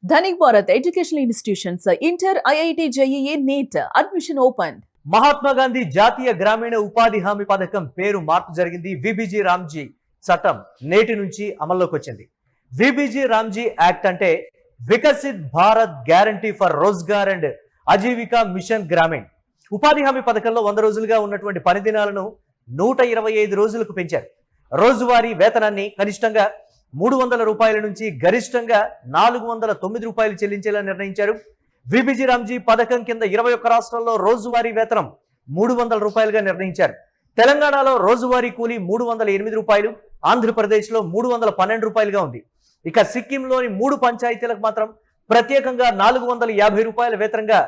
Dhanik Bharat Educational Institutions, Inter, IIT, JEE, NEET, admission open. Mahatma Gandhi జాతీయ గ్రామీణ ఉపాధి హామీ పథకం పేరు మార్పు జరిగింది. విబిజి రామ్జీ చట్టం నేటి నుంచి అమల్లోకి వచ్చింది. విబిజి రామ్జీ యాక్ట్ అంటే Viksit Bharat guarantee for Rozgar and Ajeevika mission Gramin. ఉపాధి హామీ పథకంలో 100 రోజులుగా ఉన్నటువంటి పని దినాలను 125 రోజులకు పెంచారు. రోజువారీ వేతనాన్ని కనిష్టంగా 300 రూపాయల నుంచి గరిష్టంగా 409 రూపాయలు చెల్లించేలా నిర్ణయించారు. విబిజి రామ్జీ పథకం కింద 21 రాష్ట్రాల్లో రోజువారీ వేతనం 300 రూపాయలుగా నిర్ణయించారు. తెలంగాణలో రోజువారీ కూలీ 308 రూపాయలు, ఆంధ్రప్రదేశ్లో 312 రూపాయలుగా ఉంది. ఇక సిక్కింలోని 3 పంచాయతీలకు మాత్రం ప్రత్యేకంగా 450 రూపాయల వేతనంగా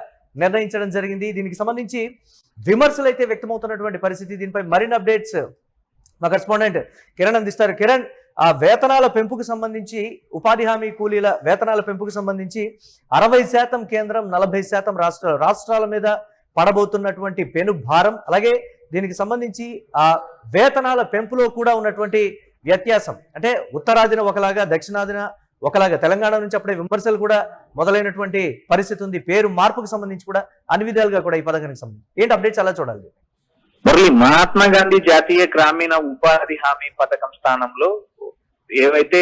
నిర్ణయించడం జరిగింది. దీనికి సంబంధించి విమర్శలు అయితే వ్యక్తమవుతున్నటువంటి పరిస్థితి. దీనిపై మరిన్ని అప్డేట్స్ మా కరెస్పాండెంట్ కిరణ్ అందిస్తారు. కిరణ్, ఆ వేతనాల పెంపుకు సంబంధించి, ఉపాధి హామీ కూలీల వేతనాల పెంపుకు సంబంధించి 60% కేంద్రం, 40% రాష్ట్రాల మీద పడబోతున్నటువంటి పెను భారం, అలాగే దీనికి సంబంధించి ఆ వేతనాల పెంపులో కూడా ఉన్నటువంటి వ్యత్యాసం, అంటే ఉత్తరాదిన ఒకలాగా, దక్షిణాదిన ఒకలాగా, తెలంగాణ నుంచి అప్పుడే విమర్శలు కూడా మొదలైనటువంటి పరిస్థితి ఉంది. పేరు మార్పుకు సంబంధించి కూడా అన్ని విధాలుగా కూడా ఈ పథకానికి సంబంధించి ఏంటి అప్డేట్స్ అలా చూడాలి? మురళి, మహాత్మా గాంధీ జాతీయ గ్రామీణ ఉపాధి హామీ పథకం స్థానంలో ఏవైతే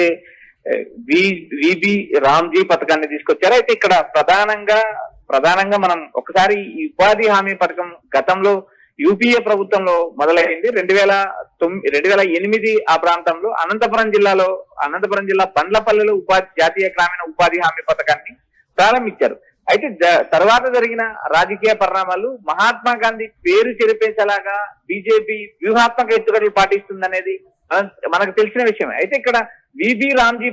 విబి రామ్జీ పథకాన్ని తీసుకొచ్చారో, అయితే ఇక్కడ ప్రధానంగా మనం ఒకసారి ఈ ఉపాధి హామీ పథకం గతంలో యూపీఏ ప్రభుత్వంలో మొదలైంది. 2008 ఆ ప్రాంతంలో అనంతపురం జిల్లా బండ్లపల్లిలో జాతీయ గ్రామీణ ఉపాధి హామీ పథకాన్ని ప్రారంభించారు. అయితే తర్వాత జరిగిన రాజకీయ పరిణామాలు మహాత్మా గాంధీ పేరు చెరిపేసేలాగా బీజేపీ వ్యూహాత్మక ఎత్తుగడలు పాటిస్తుందనేది మనకు తెలిసిన విషయమే. అయితే ఇక్కడ విబి రామ్జీ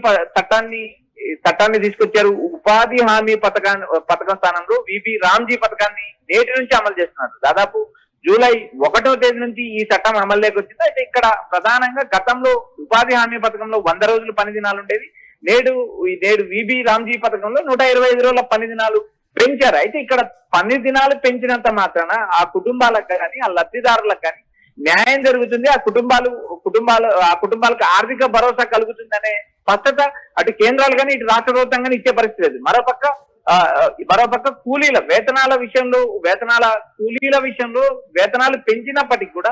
చట్టాన్ని తీసుకొచ్చారు. ఉపాధి హామీ పథకం స్థానంలో విబి రామ్జీ పథకాన్ని నేటి నుంచి అమలు చేస్తున్నారు. దాదాపు జూలై 1వ తేదీ నుంచి ఈ చట్టం అమల్లోకి వచ్చింది. అయితే ఇక్కడ ప్రధానంగా గతంలో ఉపాధి హామీ పథకంలో 100 రోజులు పని దినాలు ఉండేవి. నేడు విబి రామ్జీ పథకంలో 125 రోజుల పని దినాలు పెంచారు. అయితే ఇక్కడ పని దినాలు పెంచినంత మాత్రాన ఆ కుటుంబాలకు కానీ, ఆ లబ్ధిదారులకు కానీ న్యాయం జరుగుతుంది, ఆ కుటుంబాలకు ఆర్థిక భరోసా కలుగుతుందనే స్పష్టత అటు కేంద్రాలు కానీ, ఇటు రాష్ట్ర ప్రభుత్వం కానీ ఇచ్చే పరిస్థితి లేదు. మరోపక్క కూలీల వేతనాలు పెంచినప్పటికీ కూడా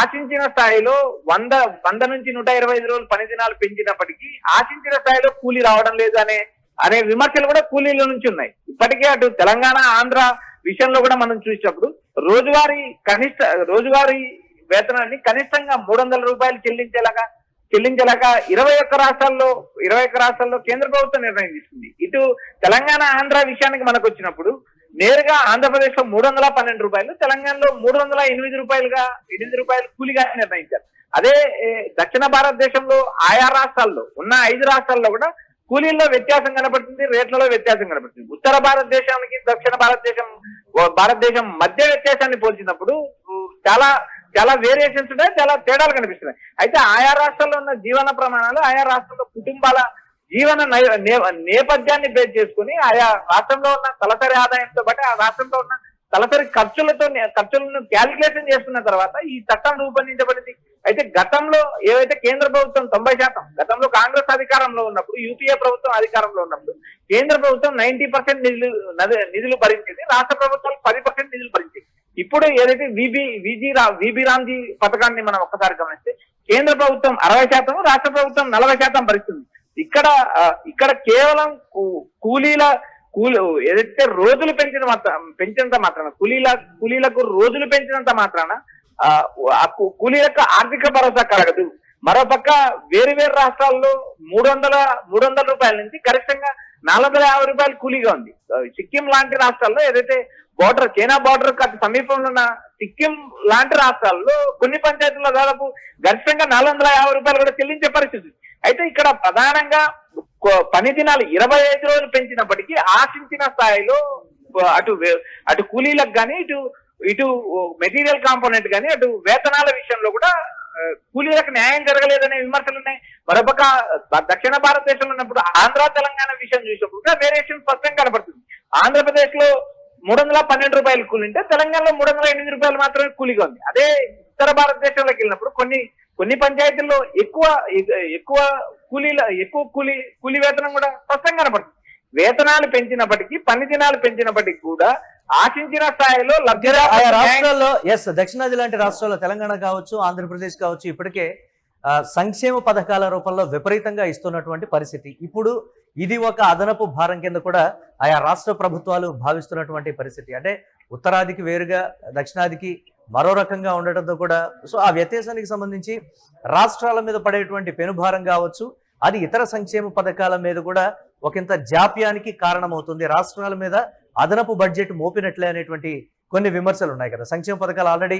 ఆశించిన స్థాయిలో 100 నుంచి 125 రోజులు పని దినాలు పెంచినప్పటికీ ఆశించిన స్థాయిలో కూలీ రావడం లేదు అనే విమర్శలు కూడా కూలీల నుంచి ఉన్నాయి. ఇప్పటికే అటు తెలంగాణ, ఆంధ్ర విషయంలో కూడా మనం చూసినప్పుడు రోజువారీ వేతనాన్ని కనిష్టంగా 300 రూపాయలు చెల్లించేలాగా 21 రాష్ట్రాల్లో కేంద్ర ప్రభుత్వం నిర్ణయం తీసుకుంది. ఇటు తెలంగాణ, ఆంధ్ర విషయానికి మనకు వచ్చినప్పుడు నేరుగా ఆంధ్రప్రదేశ్ లో 312 రూపాయలు, తెలంగాణలో 308 రూపాయలు కూలీగా నిర్ణయించారు. అదే దక్షిణ భారతదేశంలో ఆయా రాష్ట్రాల్లో ఉన్న 5 రాష్ట్రాల్లో కూడా కూలీల్లో వ్యత్యాసం కనబడుతుంది, రేట్లలో వ్యత్యాసం కనబడుతుంది. ఉత్తర భారతదేశానికి దక్షిణ భారతదేశం మధ్య వ్యత్యాసాన్ని పోల్చినప్పుడు చాలా వేరియేషన్స్ ఉన్నాయి, చాలా తేడాలు కనిపిస్తున్నాయి. అయితే ఆయా రాష్ట్రాల్లో ఉన్న జీవన ప్రమాణాలు, ఆయా రాష్ట్రాల్లో కుటుంబాల జీవన నేపథ్యాన్ని బేస్ చేసుకుని ఆయా రాష్ట్రంలో ఉన్న తలసరి ఆదాయంతో పాటు ఆ రాష్ట్రంలో ఉన్న తలసరి ఖర్చులను క్యాలిక్యులేషన్ చేసుకున్న తర్వాత ఈ చట్టం రూపొందించబడింది. అయితే గతంలో ఏవైతే కేంద్ర ప్రభుత్వం 90%, గతంలో కాంగ్రెస్ అధికారంలో ఉన్నప్పుడు, యూపీఏ ప్రభుత్వం అధికారంలో ఉన్నప్పుడు కేంద్ర ప్రభుత్వం 90% నిధులు భరించింది, రాష్ట్ర ప్రభుత్వాలు 10% నిధులు భరించింది. ఇప్పుడు ఏదైతే విబి రామ్జీ పథకాన్ని మనం ఒక్కసారి గమనిస్తే కేంద్ర ప్రభుత్వం 60%, రాష్ట్ర ప్రభుత్వం 40% భరిస్తుంది. ఇక్కడ కేవలం ఏదైతే రోజులు పెంచినంత మాత్రాన కూలీలకు రోజులు పెంచినంత మాత్రాన కూలీలకు ఆర్థిక భరోసా కలగదు. మరోపక్క వేరు రాష్ట్రాల్లో 300 రూపాయల నుంచి గరిష్టంగా 450 రూపాయలు కూలీగా ఉంది. సిక్కిం లాంటి రాష్ట్రాల్లో, ఏదైతే చైనా బార్డర్ అటు సమీపంలో ఉన్న సిక్కిం లాంటి రాష్ట్రాల్లో కొన్ని పంచాయతీల్లో దాదాపు గరిష్టంగా 450 రూపాయలు కూడా చెల్లించే పరిస్థితి. అయితే ఇక్కడ ప్రధానంగా పని దినాలు 25 రోజులు పెంచినప్పటికీ ఆశించిన స్థాయిలో అటు కూలీలకు కానీ, ఇటు మెటీరియల్ కాంపోనెంట్ కానీ, అటు వేతనాల విషయంలో కూడా కూలీలకు న్యాయం జరగలేదనే విమర్శలు ఉన్నాయి. మరొక దక్షిణ భారతదేశంలో ఉన్నప్పుడు ఆంధ్ర, తెలంగాణ విషయం చూసినప్పుడు కూడా వేరియేషన్ స్పష్టంగా కనబడుతుంది. ఆంధ్రప్రదేశ్ లో 312 రూపాయలు కూలీ ఉంటే తెలంగాణలో 308 రూపాయలు మాత్రమే కూలీగా ఉంది. అదే ఉత్తర భారతదేశంలోకి వెళ్ళినప్పుడు కొన్ని పంచాయతీల్లో ఎక్కువ కూలీ వేతనం కూడా స్పష్టంగా కనబడుతుంది. వేతనాలు పెంచినప్పటికీ పని దినాలు పెంచినప్పటికీ కూడా ఆశించిన స్థాయిలో ఆయా లబ్ధిదారులకు న్యాయం రాష్ట్రాల్లో దక్షిణాది లాంటి రాష్ట్రాల్లో తెలంగాణ కావచ్చు, ఆంధ్రప్రదేశ్ కావచ్చు, ఇప్పటికే సంక్షేమ పథకాల రూపంలో విపరీతంగా ఇస్తున్నటువంటి పరిస్థితి. ఇప్పుడు ఇది ఒక అదనపు భారం కింద కూడా ఆయా రాష్ట్ర ప్రభుత్వాలు భావిస్తున్నటువంటి పరిస్థితి. అంటే ఉత్తరాదికి వేరుగా దక్షిణాదికి మరో రకంగా ఉండటంతో కూడా సో ఆ వ్యత్యాసానికి సంబంధించి రాష్ట్రాల మీద పడేటువంటి పెనుభారం కావచ్చు, అది ఇతర సంక్షేమ పథకాల మీద కూడా ఒకంత జాప్యానికి కారణమవుతుంది. రాష్ట్రాల మీద అదనపు బడ్జెట్ మోపినట్లే అనేటువంటి కొన్ని విమర్శలు ఉన్నాయి కదా. సంక్షేమ పథకాలు ఆల్రెడీ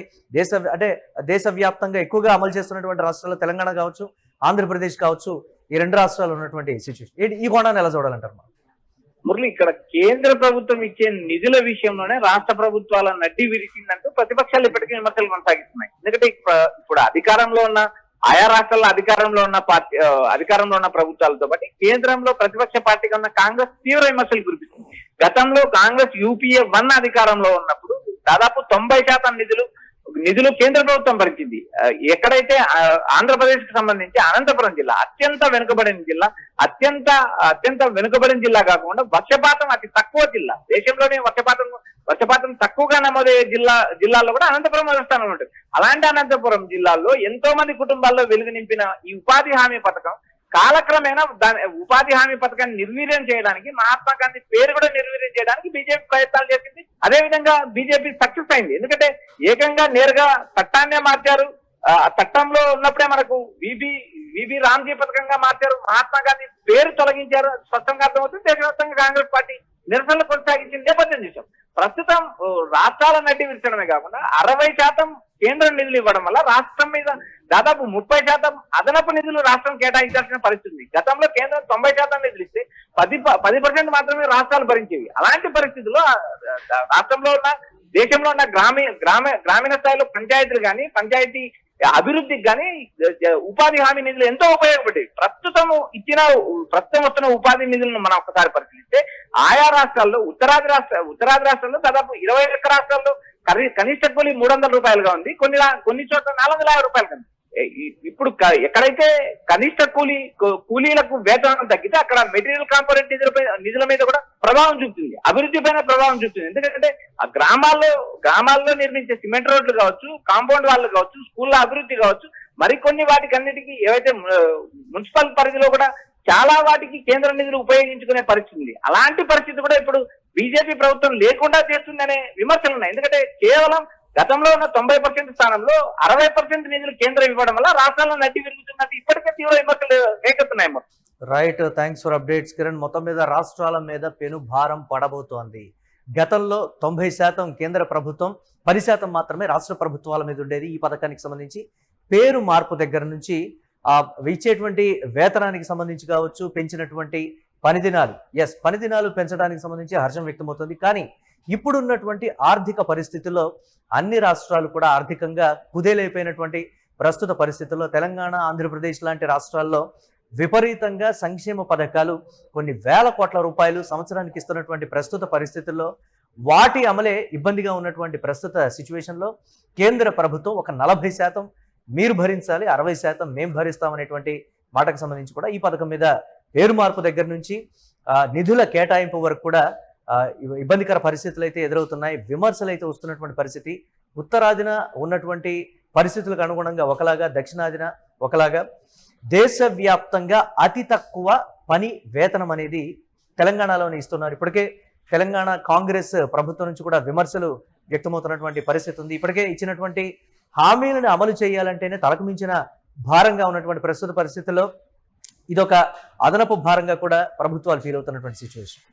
దేశవ్యాప్తంగా ఎక్కువగా అమలు చేస్తున్నటువంటి రాష్ట్రాలు తెలంగాణ కావచ్చు, ఆంధ్రప్రదేశ్ కావచ్చు, ఈ రెండు రాష్ట్రాలు ఉన్నటువంటి సిచ్యువేషన్ ఈ కోణాన్ని ఎలా చూడాలంటారు? మురళి, ఇక్కడ కేంద్ర ప్రభుత్వం ఇచ్చే నిధుల విషయంలోనే రాష్ట్ర ప్రభుత్వాల నడ్డి విరిచిందంటూ ప్రతిపక్షాలు ఇప్పటికీ విమర్శలు కొనసాగిస్తున్నాయి. ఎందుకంటే ఇప్పుడు అధికారంలో ఉన్న ఆయా రాష్ట్రాల్లో అధికారంలో ఉన్న ప్రభుత్వాలతో పాటు కేంద్రంలో ప్రతిపక్ష పార్టీగా ఉన్న కాంగ్రెస్ తీవ్ర విమర్శలు కురిపిస్తుంది. గతంలో కాంగ్రెస్ యూపీఏ 1 అధికారంలో ఉన్నప్పుడు దాదాపు 90% నిధులు కేంద్ర ప్రభుత్వం భరించింది. ఎక్కడైతే ఆంధ్రప్రదేశ్ కి సంబంధించి అనంతపురం జిల్లా అత్యంత వెనుకబడిన జిల్లా, అత్యంత వెనుకబడిన జిల్లా కాకుండా వర్షపాతం అతి తక్కువ జిల్లా, దేశంలోనే వర్షపాతం తక్కువగా నమోదయ్యే జిల్లాల్లో కూడా అనంతపురం మొదటి స్థానంలో ఉంటుంది. అలాంటి అనంతపురం జిల్లాలో ఎంతో మంది కుటుంబాల్లో వెలుగు నింపిన ఈ ఉపాధి హామీ పథకం కాలక్రమేణా ఉపాధి హామీ పథకాన్ని నిర్వీర్యం చేయడానికి, మహాత్మా గాంధీ పేరు కూడా నిర్వీర్యం చేయడానికి బీజేపీ ప్రయత్నాలు చేసింది. అదే విధంగా బీజేపీ సక్సెస్ అయింది. ఎందుకంటే ఏకంగా నేరుగా చట్టాన్నే మార్చారు. చట్టంలో ఉన్నప్పుడే మనకు విబి రామ్జీ పథకంగా మార్చారు. మహాత్మా గాంధీ పేరు తొలగించారు. స్పష్టంగా అర్థమవుతుంది. దేశవ్యాప్తంగా కాంగ్రెస్ పార్టీ నిరసనలు కొనసాగించిన నేపథ్యం చూసాం. ప్రస్తుతం రాష్ట్రాల నడ్డి విరచడమే కాకుండా 60% కేంద్రం నిధులు ఇవ్వడం వల్ల రాష్ట్రం మీద దాదాపు 30% అదనపు నిధులు రాష్ట్రం కేటాయించాల్సిన పరిస్థితి. గతంలో కేంద్రం 90% నిధులు ఇస్తే 10% మాత్రమే రాష్ట్రాలు భరించేవి. అలాంటి పరిస్థితుల్లో రాష్ట్రంలో ఉన్న దేశంలో ఉన్న గ్రామీణ స్థాయిలో పంచాయతీలు కానీ, పంచాయతీ అభివృద్ధికి కానీ ఉపాధి హామీ నిధులు ఎంతో ఉపయోగపడ్డాయి. ప్రస్తుతం వస్తున్న ఉపాధి నిధులను మనం ఒకసారి పరిశీలిస్తే ఆయా రాష్ట్రాల్లో ఉత్తరాది రాష్ట్రాల్లో దాదాపు 21 రాష్ట్రాల్లో కనిష్ట కూలీ 300 రూపాయలుగా ఉంది. కొన్ని చోట్ల 450 రూపాయలు ఉంది. ఇప్పుడు ఎక్కడైతే కనిష్ట కూలీలకు వేతనం తగ్గితే అక్కడ మెటీరియల్ కాంపోనెంట్ నిధుల మీద కూడా ప్రభావం చూపుతుంది, అభివృద్ధి పైన ప్రభావం చూపుతుంది. ఎందుకంటే ఆ గ్రామాల్లో నిర్మించే సిమెంట్ రోడ్లు కావచ్చు, కాంపౌండ్ వాళ్ళు కావచ్చు, స్కూళ్ళ అభివృద్ధి కావచ్చు, మరికొన్ని వాటికన్నిటికీ ఏవైతే మున్సిపల్ పరిధిలో కూడా చాలా వాటికి కేంద్ర నిధులు ఉపయోగించుకునే పరిస్థితి. అలాంటి పరిస్థితి కూడా ఇప్పుడు బీజేపీ ప్రభుత్వం లేకుండా చేస్తుందనే విమర్శలు ఉన్నాయి. ఎందుకంటే కేవలం గతంలో ఉన్న 90% స్థానంలో 60% నిధులు కేంద్రం ఇవ్వడం వల్ల రాష్ట్రాల్లో నడ్డి విరుగుతున్నట్టు ఇప్పటికే తీవ్ర విమర్శలు రేకెత్తున్నాయి. Right, thanks for updates Kiran. మొత్తం మీద రాష్ట్రాల మీద పెను భారం పడబోతోంది. గతంలో 90% కేంద్ర ప్రభుత్వం, 10% మాత్రమే రాష్ట్ర ప్రభుత్వాల మీద ఉండేది. ఈ పథకానికి సంబంధించి పేరు మార్పు దగ్గర నుంచి ఇచ్చేటువంటి వేతనానికి సంబంధించి కావచ్చు, పెంచినటువంటి పని దినాలు పెంచడానికి సంబంధించి హర్షం వ్యక్తమవుతుంది. కానీ ఇప్పుడున్నటువంటి ఆర్థిక పరిస్థితుల్లో అన్ని రాష్ట్రాలు కూడా ఆర్థికంగా కుదేలైపోయినటువంటి ప్రస్తుత పరిస్థితుల్లో తెలంగాణ, ఆంధ్రప్రదేశ్ లాంటి రాష్ట్రాల్లో విపరీతంగా సంక్షేమ పథకాలు కొన్ని వేల కోట్ల రూపాయలు సంవత్సరానికి ఇస్తున్నటువంటి ప్రస్తుత పరిస్థితుల్లో వాటి అమలే ఇబ్బందిగా ఉన్నటువంటి ప్రస్తుత సిచ్యువేషన్లో కేంద్ర ప్రభుత్వం ఒక 40% మీరు భరించాలి, 60% మేము భరిస్తామనేటువంటి మాటకు సంబంధించి కూడా ఈ పథకం మీద పేరు మార్పు దగ్గర నుంచి నిధుల కేటాయింపు వరకు కూడా ఇబ్బందికర పరిస్థితులు అయితే ఎదురవుతున్నాయి. విమర్శలు అయితే వస్తున్నటువంటి పరిస్థితి. ఉత్తరాదిన ఉన్నటువంటి పరిస్థితులకు అనుగుణంగా ఒకలాగా, దక్షిణాదిన ఒకలాగా దేశవ్యాప్తంగా అతి తక్కువ పని వేతనం అనేది తెలంగాణలోనే ఇస్తున్నారు. ఇప్పటికే తెలంగాణ కాంగ్రెస్ ప్రభుత్వం నుంచి కూడా విమర్శలు వ్యక్తమవుతున్నటువంటి పరిస్థితి ఉంది. ఇప్పటికే ఇచ్చినటువంటి హామీలను అమలు చేయాలంటేనే తలకు మించిన భారంగా ఉన్నటువంటి ప్రస్తుత పరిస్థితుల్లో ఇదొక అదనపు భారంగా కూడా ప్రభుత్వాలు ఫీల్ అవుతున్నటువంటి సిచ్యువేషన్.